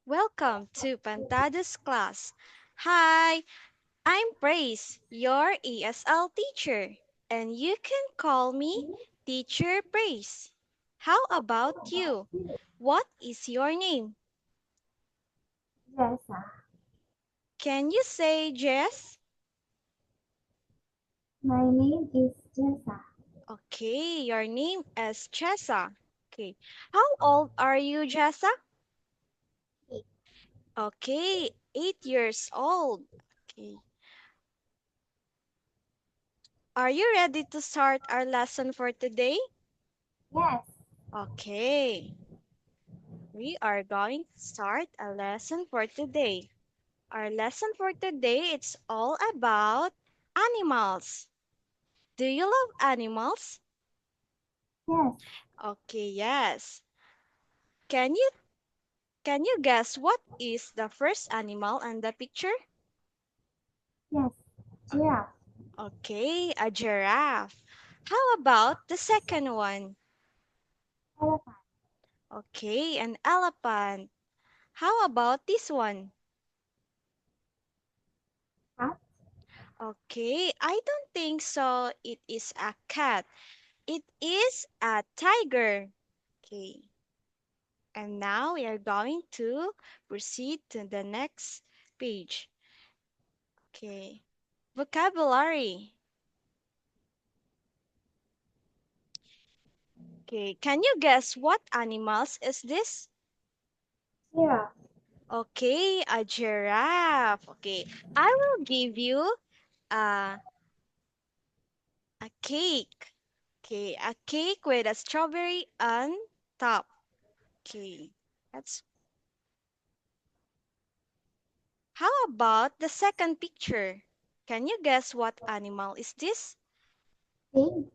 Welcome to Pantadas class. Hi, I'm Praise, your ESL teacher, and you can call me Teacher Praise. How about you? What is your name? Jessa. Can you say Jess? My name is Jessa. Okay, your name is Jessa. Okay, how old are you, Jessa? Okay, 8 years old. Okay, are you ready to start our lesson for today? Yes. Okay, we are going to start a lesson for today. Our lesson for today it's all about animals. Do you love animals? Yes. Okay, yes. Can you can you guess what is the first animal in the picture? Yes. Giraffe. Okay, a giraffe. How about the second one? Elephant. Okay, an elephant. How about this one? Cat. Okay, I don't think so. It is a cat. It is a tiger. Okay, and now we are going to proceed to the next page. Okay, vocabulary. Okay, can you guess what animals is this? Giraffe. Okay, a giraffe. Okay, I will give you a, a cake. Okay, a cake with a strawberry on top. Okay, that's. How about the second picture? Can you guess what animal is this? Pig.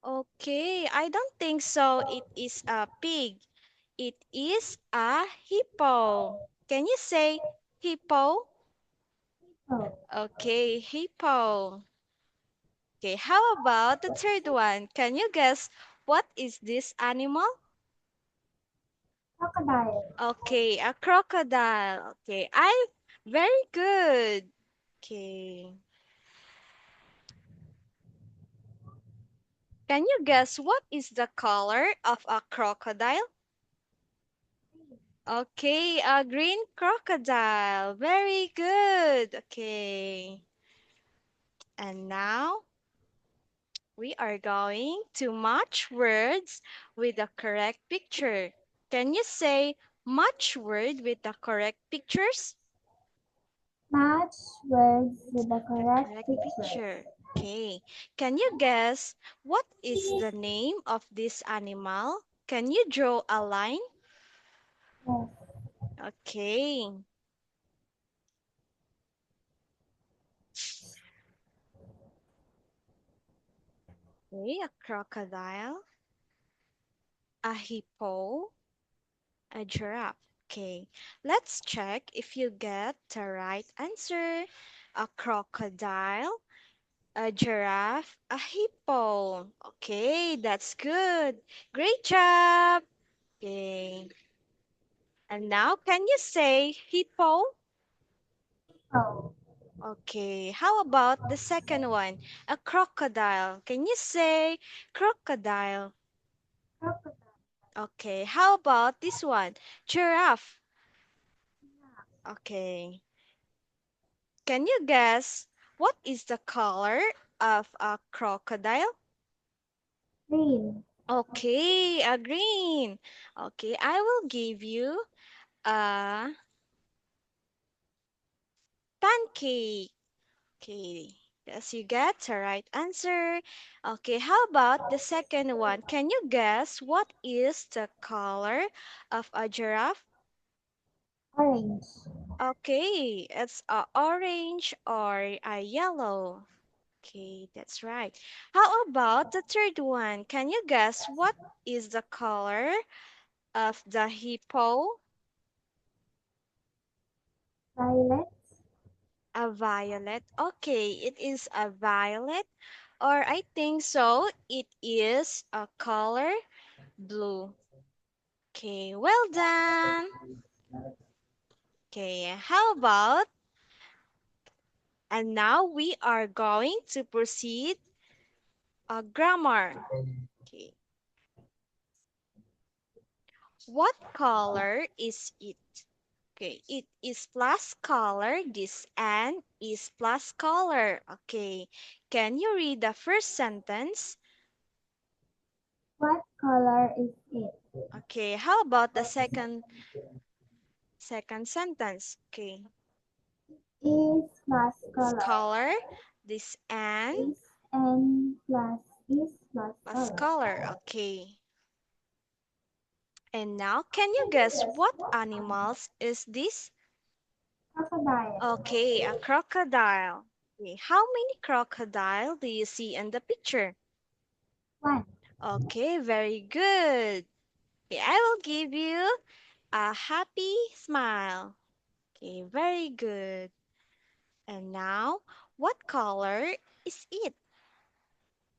Okay, I don't think so. It is a pig. It is a hippo. Can you say hippo? Oh. Okay, hippo. Okay, how about the third one? Can you guess what is this animal? Crocodile. Okay, a crocodile. Okay, I very good. Okay. Can you guess what is the color of a crocodile? Okay, a green crocodile. Very good. Okay. And now we are going to match words with the correct picture. Can you say match word with the correct pictures? Match words with the The correct correct pictures. picture. Okay. Can you guess what is the name of this animal? Can you draw a line? Yes. Okay. Okay, a crocodile, a hippo, a giraffe. Okay, let's check if you get the right answer. A crocodile, a giraffe, a hippo. Okay, that's good. Great job. Okay, and now can you say hippo? Oh. Okay, how about the second one? A crocodile. Can you say crocodile? Crocodile. Okay, how about this one? Giraffe. Okay. Can you guess what is the color of a crocodile? Green. Okay, a green. Okay, I will give you a pancake. Okay, yes, you get the right answer. Okay, how about the second one? Can you guess what is the color of a giraffe? Orange. Okay, it's a orange or a yellow. Okay, that's right. How about the third one? Can you guess what is the color of the hippo? Violet. A violet. Okay, it is a violet, or I think so, it is a color blue. Okay, well done. Okay, how about, and now we are going to proceed grammar. Okay, what color is it? Okay, it is plus color. This and is plus color. Okay, can you read the first sentence? What color is it? Okay, how about the second sentence? Okay, Is plus it's color. color. This and Is and plus is plus plus color. color. Okay. And now, can you guess what animals is this? Crocodile. Okay, a crocodile. Okay, how many crocodile do you see in the picture? One. Okay, very good. Okay, I will give you a happy smile. Okay, very good. And now, what color is it?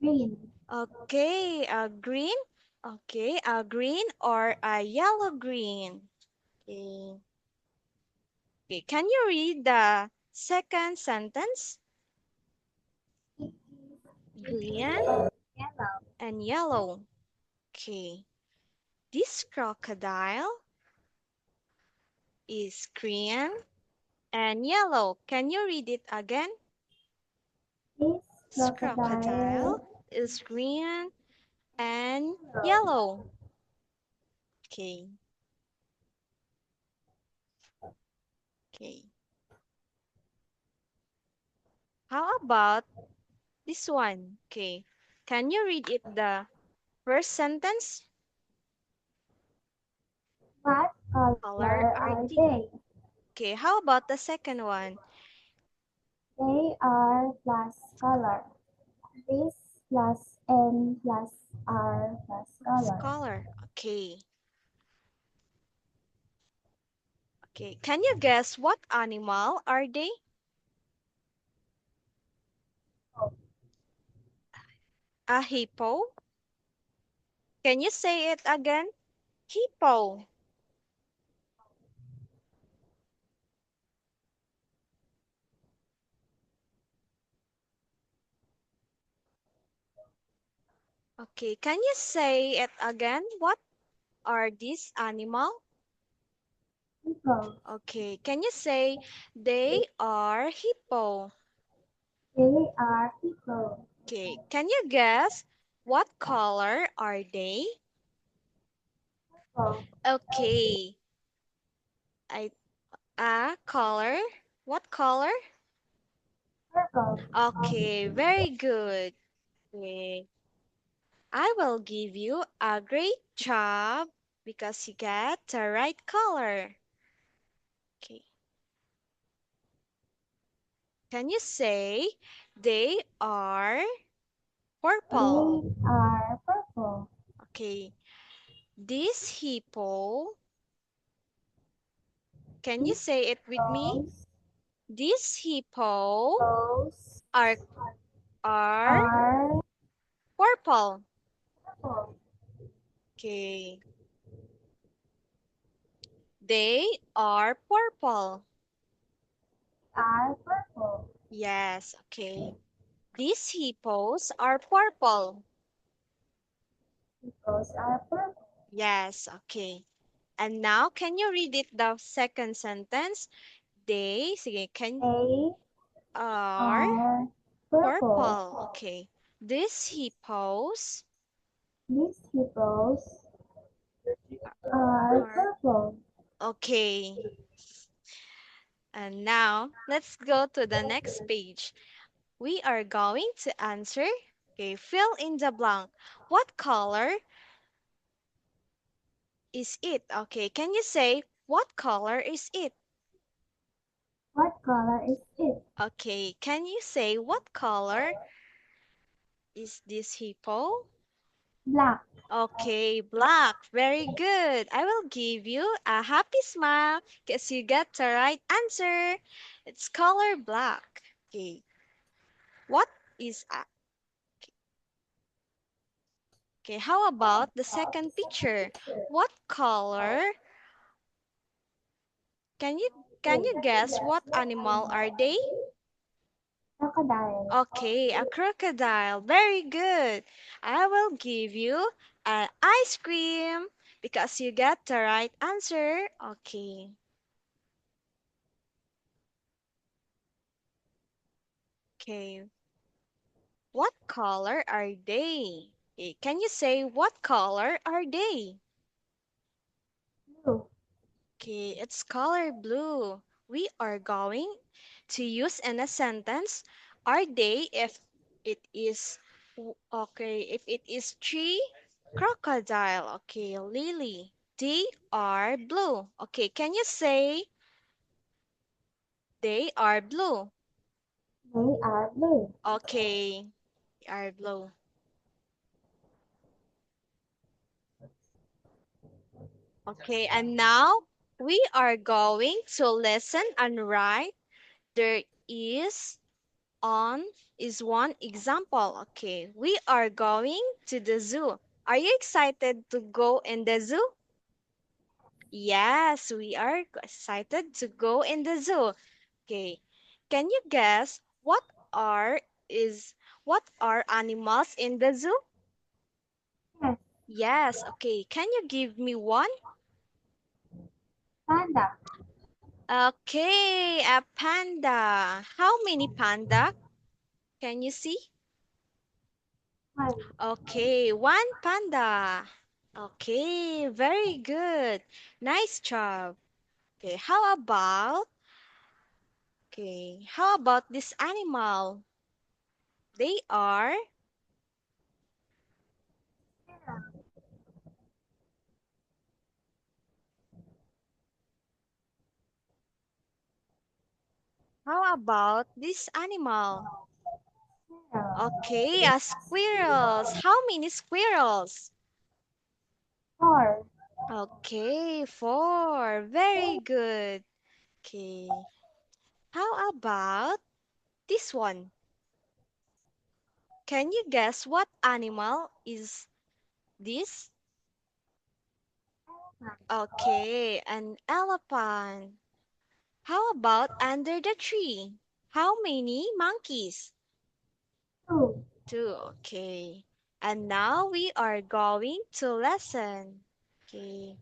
Green. Okay, a green. Okay, a green or a yellow green. Okay. Okay, can you read the second sentence? It Green is yellow. and yellow. Okay. This crocodile is green and yellow. Can you read it again? This This crocodile crocodile is green and yellow. yellow. Okay. Okay. How about this one? Okay. Can you read it the first sentence? What Color color are are they? they? Okay. How about the second one? They are plus color. This plus and plus are plus Plus color. color. Okay. Okay. Can you guess what animal are they? Oh, A hippo? Can you say it again? Hippo. Okay, can you say it again? What are these animal? hippo. Okay, can you say they are hippo? They are hippo. Okay, can you guess what color are they? Hippo. Okay, I color. What color? Purple. Okay, very good. Okay, I will give you a great job because you get the right color. Okay. Can you say they are purple? They are purple. Okay. This hippo, can you These say it with me? hippos, This hippo hippos are are are purple. purple. Okay. They are purple. Are purple. Yes, okay. These hippos are purple. Hippos are purple. Yes, okay. And now, can you read it the second sentence? They, sige, can They are are purple. purple. Okay. These hippos These hippos are are purple. okay. And now let's go to the next page. We are going to answer. Okay, fill in the blank. What color is it? Okay, can you say what color is it? What color is it? Okay, can you say what color is this hippo? Black. Okay, black. Very good. I will give you a happy smile because you get the right answer. It's color black. Okay. What is a Okay, how about the second picture? What color? Can you Can you guess what animal are they? Crocodile. Okay, a crocodile. Very good. I will give you an ice cream because you got the right answer. Okay. Okay. What color are they? Can you say what color are they? Blue. Okay, it's color blue. We are going to use in a sentence are they if it is okay, if it is tree crocodile. Okay, Lily. They are blue. Okay, can you say they are blue? They are blue. Okay, they are blue. Okay, and now we are going to listen and write. There is on is one example. Okay, we are going to the zoo. Are you excited to go in the zoo? Yes, we are excited to go in the zoo. Okay, can you guess is what are animals in the zoo? Yes. Yes, okay. Can you give me one? Panda. Okay, a panda. How many panda can you see? One. Okay, one panda. Okay, very good. Nice job. Okay, how about this animal? They are, how about this animal? Squirrel. Okay, a squirrels. How many squirrels? Four. Okay, four. Very good. Okay. How about this one? Can you guess what animal is this? Okay, an elephant. How about under the tree? How many monkeys? Two. Two. Okay. And now we are going to lesson. Okay.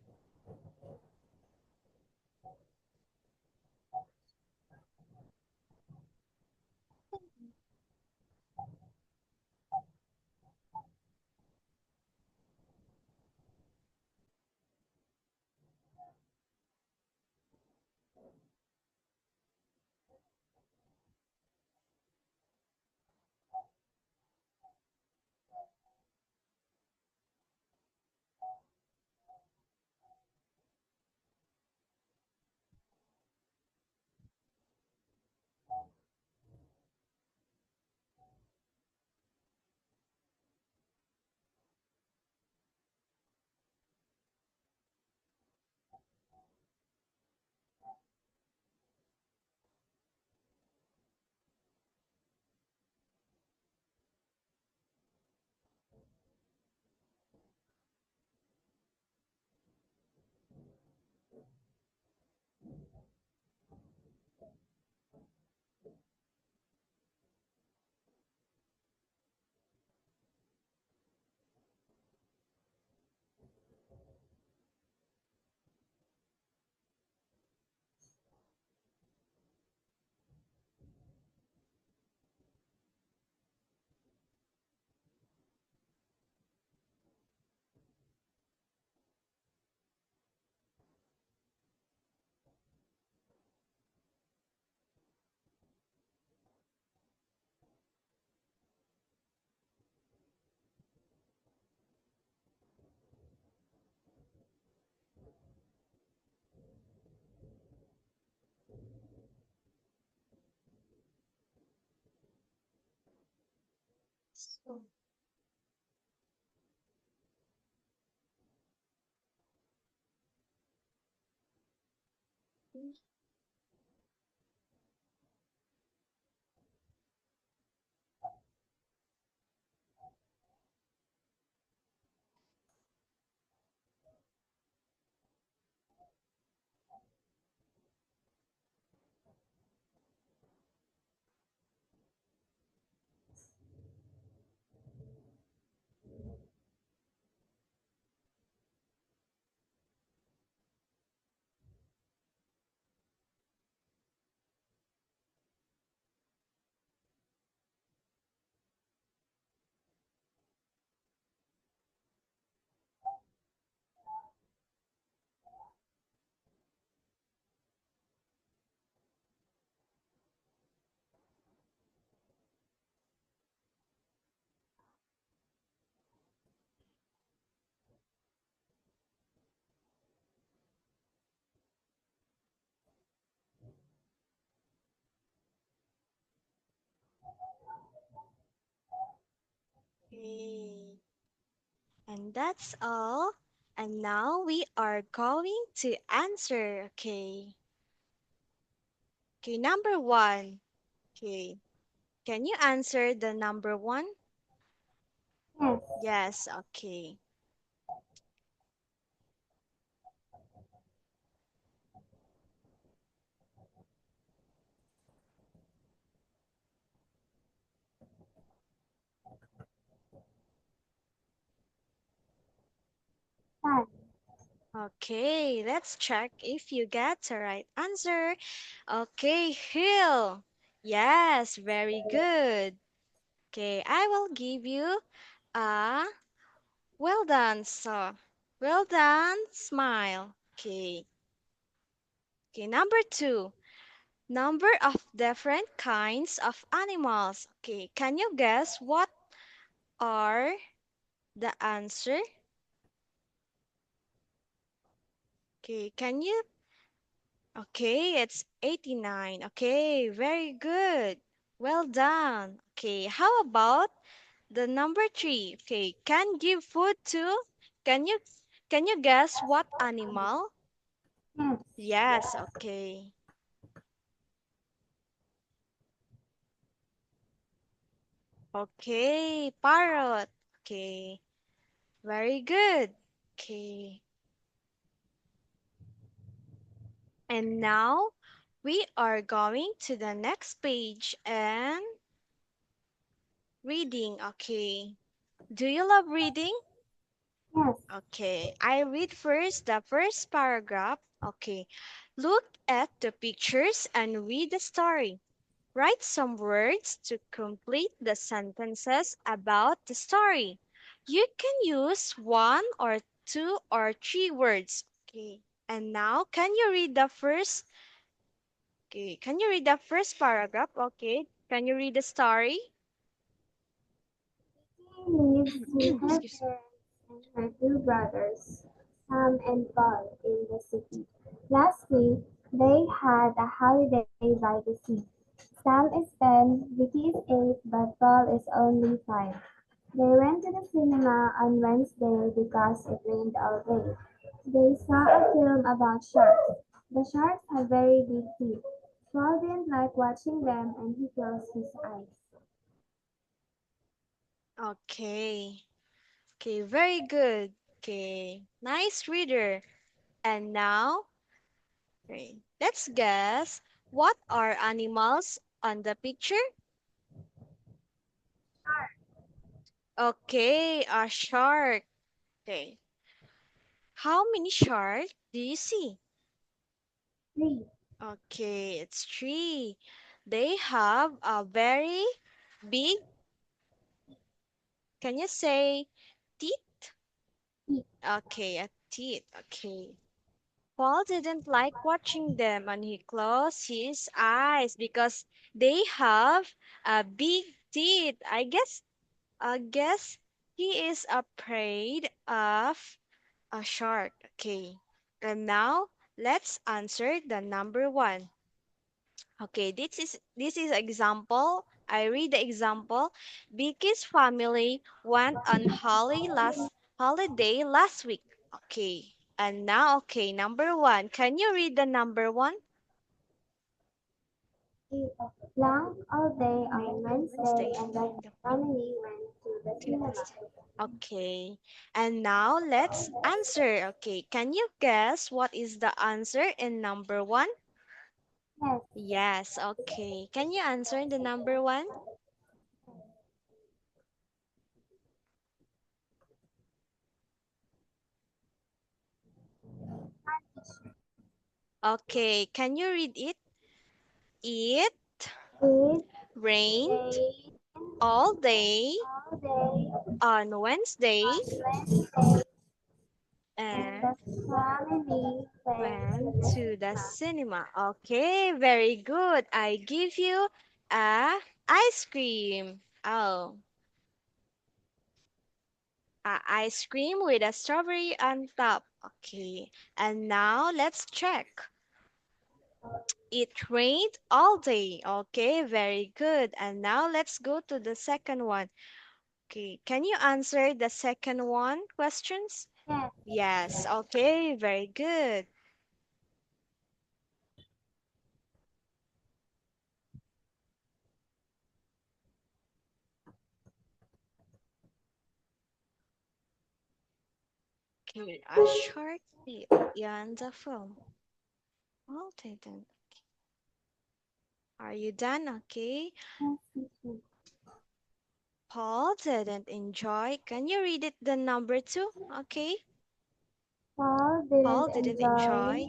Okay. And that's all. And now we are going to answer. Okay. Okay, number one. Okay. Can you answer the number one? Yes. Yes, okay. Sun. Okay, let's check if you get the right answer. Okay, hill. Yes, very good. Okay, I will give you a well done, sir. Well done, smile. Okay. Okay, number two. Number of different kinds of animals. Okay, can you guess what are the answer? Okay, can you? Okay, it's 89. Okay, very good. Well done. Okay, how about the number three? Okay, can give food to? Can you can you guess what animal? Yes. Yes, okay. Okay, parrot. Okay, very good. Okay. And now we are going to the next page and reading. Okay. Do you love reading? Yes. Okay. I read first the first paragraph. Okay. Look at the pictures and read the story. Write some words to complete the sentences about the story. You can use one or two or three words. Okay. And now, can you read the first? Okay. Can you read the first paragraph? Okay. Can you read the story? She lives with her Excuse me. parents and her two brothers, Sam and Paul, in the city. Last week, they had a holiday by the sea. Sam is 10, Vicky is 8, but Paul is only 5. They went to the cinema on Wednesday because it rained all day. They saw a film about sharks. The sharks have very big teeth. Paul didn't like watching them and he closed his eyes. Okay. Okay. Very good. Okay. Nice reader. And now, okay, let's guess what are animals on the picture? Okay, a shark. Okay. How many sharks do you see? 3. Okay, it's three. They have a very big, can you say teeth? Okay, a teeth. Okay. Paul didn't like watching them and he closed his eyes because they have a big teeth. I guess he is afraid of a shark. Okay. And now let's answer the number one. Okay, this is example. I read the example. Vicky's family went on holiday last week. Okay. And now, okay, number one. Can you read the number one? He long all day Rain on on Wednesday Wednesday. and the And the family went to the cinema. Okay. And now let's answer. Okay. Can you guess what is the answer in number one? Yes, Yes. Okay. Can you answer in the number one? Okay. Can you read it? It it rained rained all day all day on Wednesday on Wednesday and and the family went to went the to the cinema. cinema. Okay. Very good. I give you a ice cream. Oh. Ice cream with a strawberry on top. Okay, and now let's check. It rained all day. Okay, very good. And now let's go to the second one. Okay, can you answer the second one questions? Yes. Yes, okay, very good. Okay, a short clip in the film. Well, then, are you done? Okay. Yes, teacher. Paul didn't enjoy. Can you read it the number two? Okay. Paul didn't Paul didn't enjoy enjoy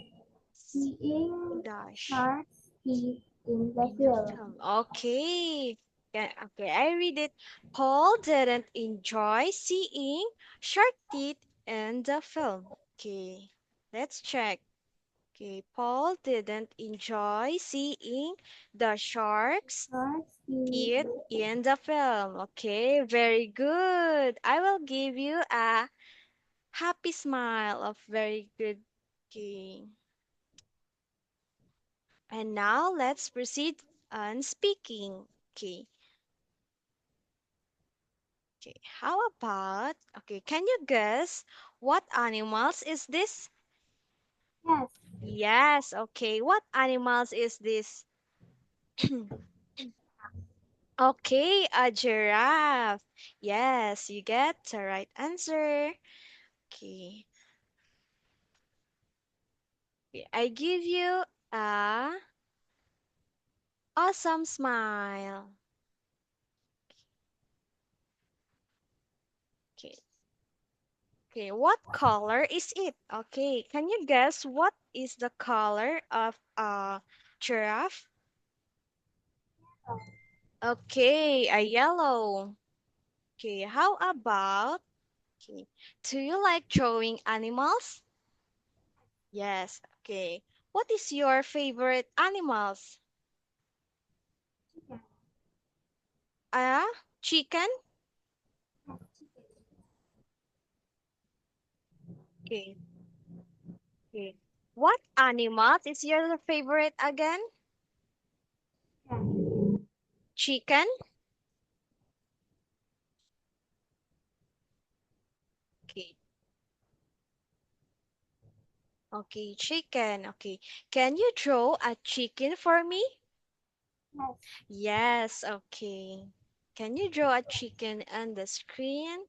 seeing dash sharks eat in the in the film. film. Okay. Yeah, okay, I read it. Paul didn't enjoy seeing shark teeth in the film. Okay. Let's check. Okay, Paul didn't enjoy seeing the sharks Sharks eat. teeth in the film. Okay, very good. I will give you a happy smile of very good. Okay. And now let's proceed on speaking. Okay. Okay. How about, okay, can you guess what animals is this? Yes. Yes, okay. What animals is this? Okay, a giraffe. Yes, you get the right answer. Okay. Okay, I give you a awesome smile. Okay. Okay, what color is it? Okay, can you guess what is the color of a giraffe? Okay, a yellow. Okay, how about, okay, do you like drawing animals? Yes, okay. What is your favorite animals? Chicken. Ah, chicken? Yes, chicken. Okay, okay. What animals is your favorite again? Chicken. Chicken? Okay, okay, chicken. Okay. Can you draw a chicken for me? Yes. Yes, okay. Can you draw a chicken on the screen?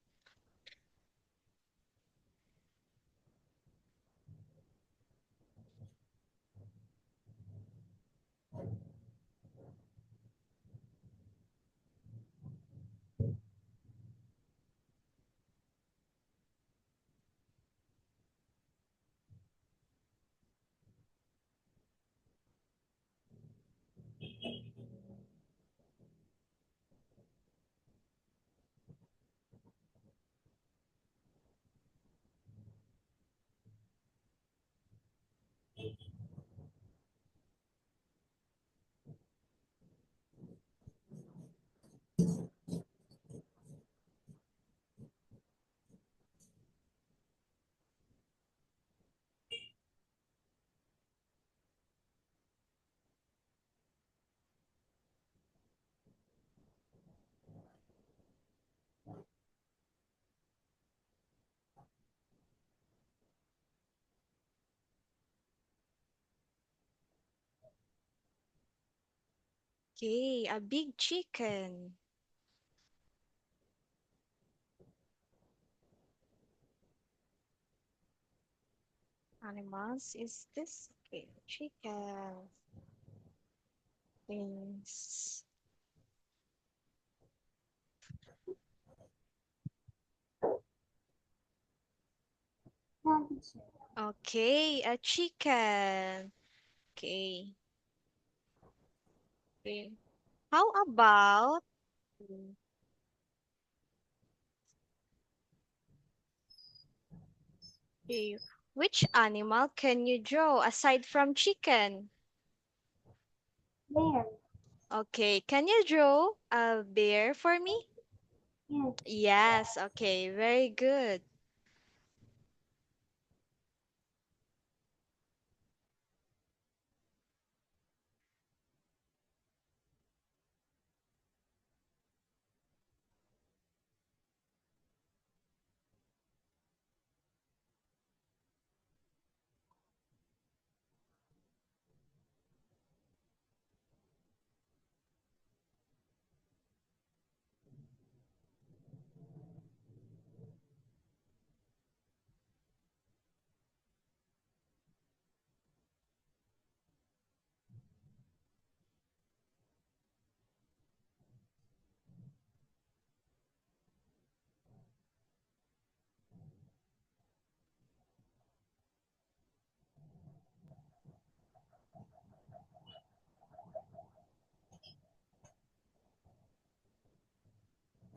Okay, a big chicken. Animals is this? Okay, chicken. Wings. No, teacher. Okay, a chicken. Okay, okay. How about, okay, which animal can you draw aside from chicken? Bear. Okay, can you draw a bear for me? Yes. Yes, okay, very good.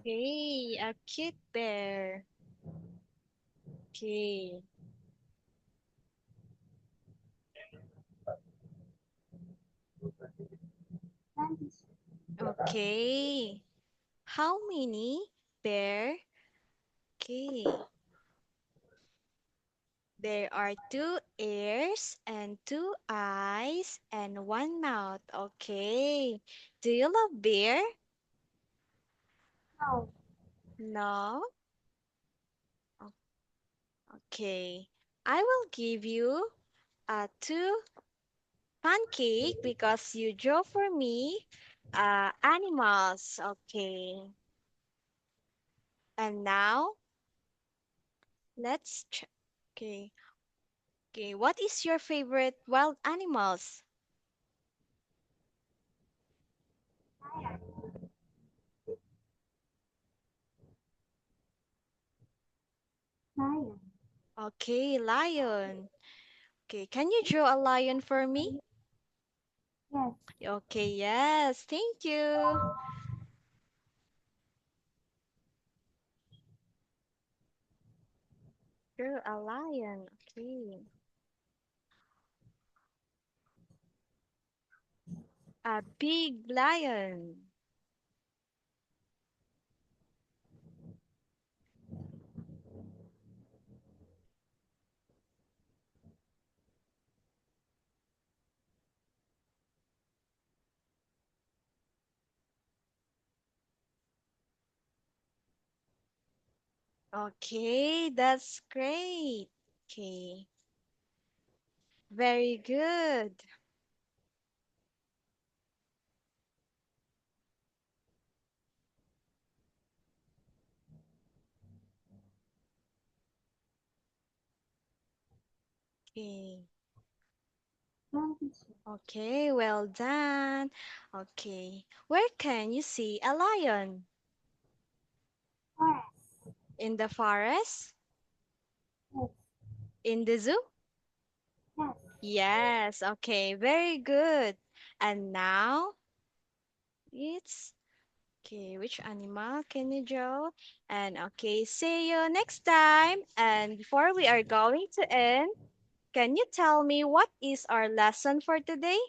Okay, a cute bear. Okay. None teacher. Okay. How many bear? Okay. There are two ears and two eyes and one mouth. Okay. Do you love bear? No. No? O- Okay. I will give you two pancake because you draw for me animals. Okay. And now let's check. Okay. Okay. What is your favorite wild animals? Lion. Lion. Okay, lion. Okay, can you draw a lion for me? Yes. Okay, yes, thank you. Draw a lion. Okay. A big lion. Okay, that's great. Okay, very good. Okay, None teacher. okay, well done. Okay, where can you see a lion? Forest. In the forest? Yes. In the zoo? Yes. Yes, okay, very good. And now it's okay, which animal can you draw? And okay, see you next time. And before we are going to end, can you tell me what is our lesson for today?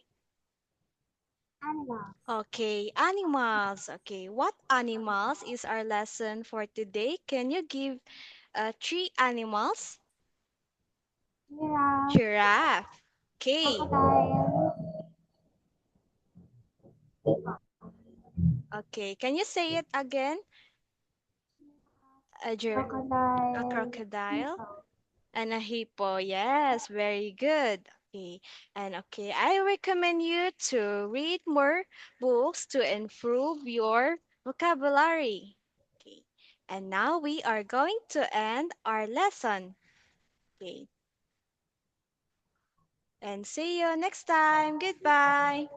Animals. Okay, animals. Okay, what animals is our lesson for today? Can you give three animals? Giraffe. Giraffe. Okay, Crocodile. okay. Can you say it again? A Crocodile. crocodile. Hippo. And a hippo, yes, very good. Okay, and okay, I recommend you to read more books to improve your vocabulary. Okay, and now we are going to end our lesson. Okay, and see you next time. Goodbye.